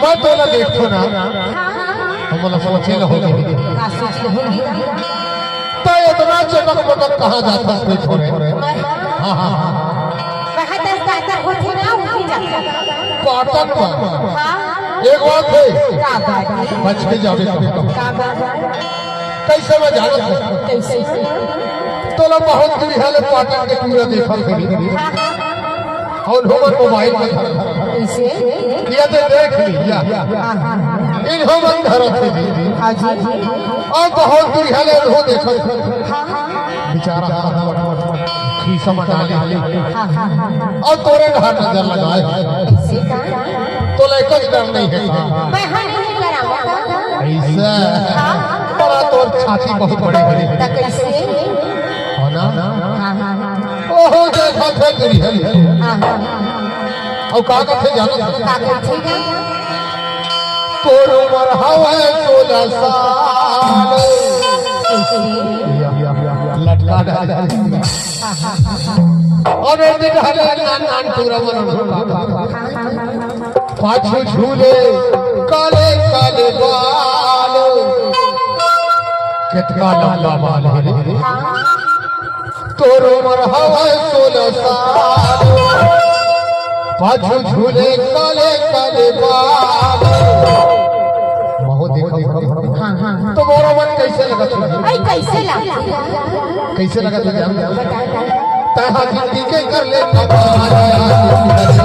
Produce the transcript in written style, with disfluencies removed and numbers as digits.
मैं तो ना देखो ना हम सोचे ना होगी तो इतना चटक पटक कहाँ जाता है छोड़े हाँ हाँ पाटक एक बात है बच के जावे कैसे मैं जाना तो ना बहुत दूर है पाटक के पूरा देखा करी और हमर मोबाइल में किया तो देख लिया इन हम अंधर थे और बहुत दूर है हो देखो बेचारा खीसा मटा ले और तोरे घर नजर लगाए तो लेकर डर नहीं है ऐसा बड़ा तोर छाती बहुत बड़ी बड़ी हो ना ओहो देखा थे करी है और का थे जानो तोर उम्र हवे 16 साल लटका डाल और दिन हले नान पूरा मन पाछू झूले काले काले बाल कितना लंबा बाल है तोर उम्र हवे 16 साल पाछू झूले काले काले बाल तो मोरा मन कैसे लगा कैसे लगा तहा जिंदगी के कर ले कमाल